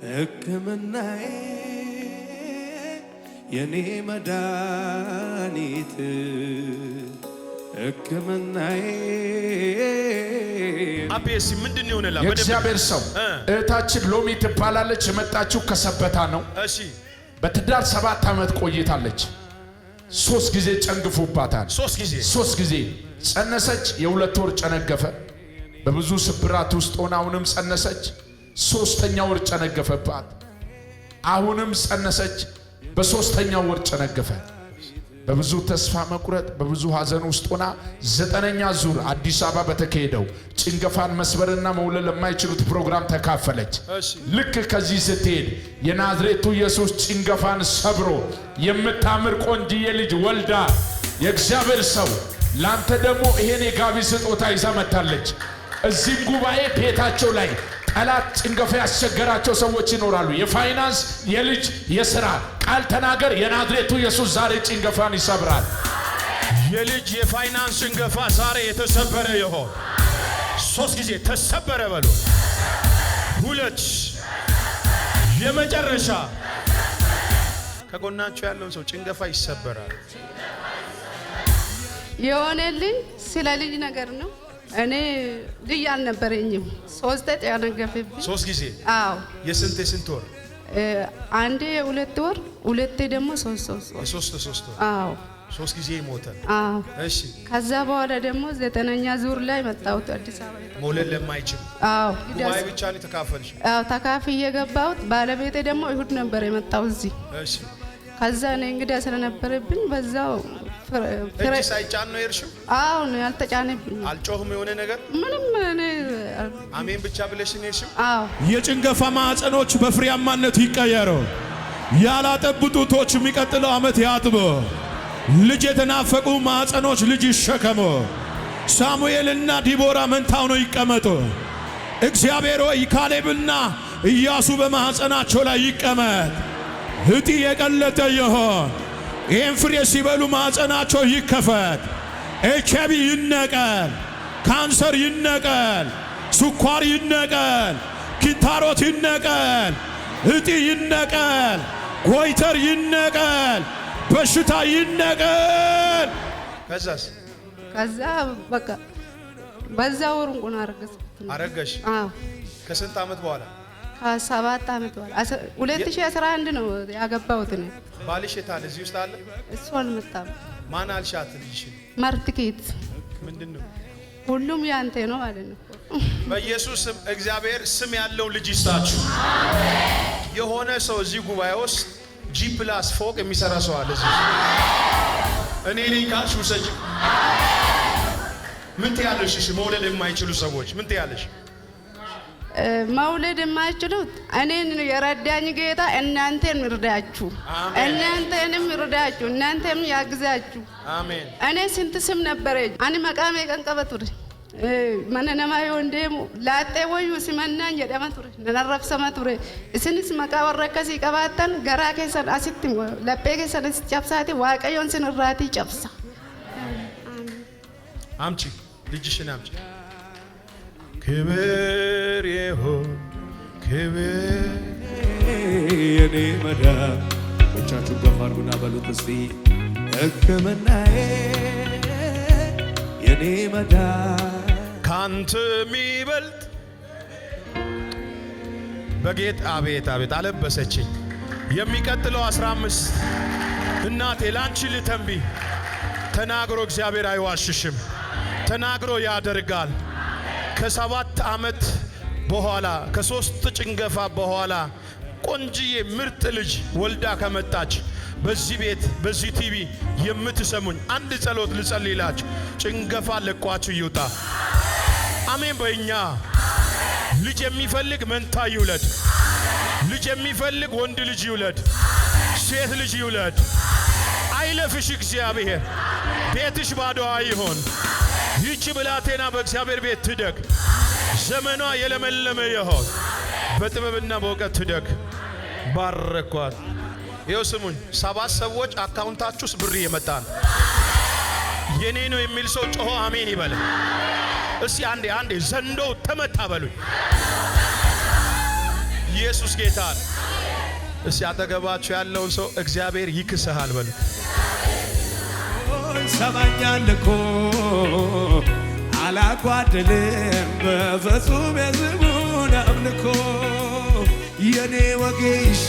ሕክምናዬ የኔ መድኃኒት ሕክምናዬ አቤሲ ምንድን ነው ይሆነላ የእግዚአብሔር ሰው እህታችን ሎሚ ትባላለች። የመጣችው ከሰበታ ነው። እሺ በትዳር 7 ዓመት ቆይታለች። 3 ጊዜ ጨንግፎባታል። 3 ጊዜ ጸነሰች። የ2 ወር ጨነገፈ። በብዙ ስብራት ውስጥ ሆና አሁንም ጸነሰች። 3ኛው ወር ጨነገፈባት። አሁንም ጸነሰች። በ3ኛው ወር ጨነገፈ። በብዙ ተስፋ መቁረጥ በብዙ ሐዘን ውስጥ ሆና 9ኛ ዙር አዲስ አበባ በተካሄደው ጭንገፋን መስበርና መውለድ ለማይችሉት ፕሮግራም ተካፈለች። ልክ ከዚህ ስትሄድ የናዝሬቱ ኢየሱስ ጭንገፋን ሰብሮ የምታምር ቆንጅዬ ልጅ ወልዳ የእግዚአብሔር ሰው ላንተ ደግሞ ይሄን የጋቢ ስጦታ ይዛ መጣለች። እዚህ ጉባኤ ቤታቸው ላይ ጠላት ጭንገፋ ያስቸገራቸው ሰዎች ይኖራሉ። የፋይናንስ የልጅ የሥራ ቃል ተናገር። የናዝሬቱ ኢየሱስ ዛሬ ጭንገፋን ይሰብራል። የልጅ የፋይናንስ ጭንገፋ ዛሬ የተሰበረ ይሆን። 3 ጊዜ ተሰበረ በሉ። 2 የመጨረሻ ከጎናቸው ያለውን ሰው ጭንገፋ ይሰበራል። የሆነልኝ ስለ ልጅ ነገር ነው። እኔ ልጅ አልነበረኝም። 3 ጨነገፈብኝ። 3 ጊዜ? አዎ። የስንት ወር? አንዴ 2 ወር፣ 2 ደግሞ 3 ወር። 3 ወር? አዎ። 3 ጊዜ ሞተ? አዎ። እሺ። ከዛ በኋላ ደግሞ 9ኛ ዙር ላይ መጣሁት አዲስ አበባ። መውለድ ለማይችል? አዎ። ጉባኤ ብቻ ነው ተካፈልሽ? አዎ ተካፍዬ የገባሁት። ባለቤቴ ደግሞ እሁድ ነበር የመጣው እዚህ። እሺ። ከዛ እኔ እንግዲህ ስለነበረብኝ በዛው እጅ ሳይጫን ነው የርሽው? አዎ ነው ያልተጫነብኝ። አልጮህም የሆነ ነገር? ምንም እኔ አሜን ብቻ ብለሽ ነው የርሽው? አዎ። የጭንገፋ ማዕፀኖች በፍሬያማነት ይቀየሩ። ያላጠቡ ጡቶች የሚቀጥለው ዓመት ያጥቡ። ልጅ የተናፈቁ ማዕፀኖች ልጅ ይሸከሙ። ሳሙኤልና ዲቦራ መንታው ነው ይቀመጡ። እግዚአብሔር ሆይ ካሌብና ኢያሱ በማዕፀናቸው ላይ ይቀመጥ። እጢ የቀለጠ ይሆን። ይህን ፍሬ ሲበሉ ማዕፀናቸው ይከፈት። ኤችአይቪ ይነቀል፣ ካንሰር ይነቀል፣ ስኳር ይነቀል፣ ኪንታሮት ይነቀል፣ እጢ ይነቀል፣ ጎይተር ይነቀል፣ በሽታ ይነቀል። ከዛስ? ከዛ በቃ በዛ ወር እንኳን አረገሽ? አዎ። ከስንት ዓመት በኋላ? ከ7 ዓመት በኋላ 2011 ነው ያገባሁት ነው። ባልሽ የታለ? እዚህ ውስጥ አለ? እሱ አልመጣም። ማን አልሻት? ልጅሽ ማርትኬት ምንድነው? ሁሉም ያንተ ነው ማለት ነው። በኢየሱስ ስም እግዚአብሔር ስም ያለው ልጅ ይስጣችሁ። የሆነ ሰው እዚህ ጉባኤ ውስጥ G+ ፎቅ የሚሰራ ሰው አለ እዚህ። እኔ ነኝ ካልሽ ውሰጂ። ምን ትያለሽ? እሺ መውለድ የማይችሉ ሰዎች ምን ትያለሽ? መውለድ የማይችሉት እኔን የረዳኝ ጌታ እናንተን ይርዳችሁ፣ እናንተንም ይርዳችሁ፣ እናንተም ያግዛችሁ። አሜን። እኔ ስንት ስም ነበረኝ። አኒ መቃሜ ቀንቀበቱር መነነማዮ እንደሙ ላጤ ወዩ ሲመናኝ የደመቱር ነነረፍሰመቱር እስንስ መቃ ወረከሲ ቀባተን ገራ ከሰን አሲት ለጴ ከሰን ጨብሳቲ ዋቀዮን ስንራቲ ጨብሳ። አምጪ ልጅሽን አምጪ። ክብር ይሁን ክብር የኔ መዳን ብቻችሁ ገፋ አድርጉና በሉት እስቲ ሕክምናዬ የኔ መዳን ካንተ የሚበልጥ በጌጥ አቤት አቤት አለበሰችኝ። የሚቀጥለው 15 እናቴ ላንቺ ልተንቢ። ተናግሮ እግዚአብሔር አይዋሽሽም። ተናግሮ ያደርጋል። ከ7 ዓመት በኋላ ከ3 ጭንገፋ በኋላ ቆንጂዬ ምርጥ ልጅ ወልዳ ከመጣች በዚህ ቤት በዚህ ቲቪ የምትሰሙኝ አንድ ጸሎት ልጸልይላችሁ። ጭንገፋ ለቋችሁ ይውጣ። አሜን በእኛ ልጅ የሚፈልግ መንታ ይውለድ። ልጅ የሚፈልግ ወንድ ልጅ ይውለድ፣ ሴት ልጅ ይውለድ። አይለፍሽ እግዚአብሔር። ቤትሽ ባዶ አይሆን። ይህች ብላቴና በእግዚአብሔር ቤት ትደግ። ዘመኗ የለመለመ ይሆን። በጥበብና በእውቀት ትደግ። ባረኳት። ይኸው ስሙኝ፣ 7 ሰዎች አካውንታችሁ ውስጥ ብር እየመጣ ነው። የኔ ነው የሚል ሰው ጮሆ አሜን ይበል። እስቲ አንዴ ዘንዶው ተመታ በሉኝ። ኢየሱስ ጌታ ነው። እስቲ አጠገባችሁ ያለውን ሰው እግዚአብሔር ይክስሃል በሉ። ሰማኛል እኮ አላጓደልም በፍጹም የስሙን አምልኮ የኔ ወጌሻ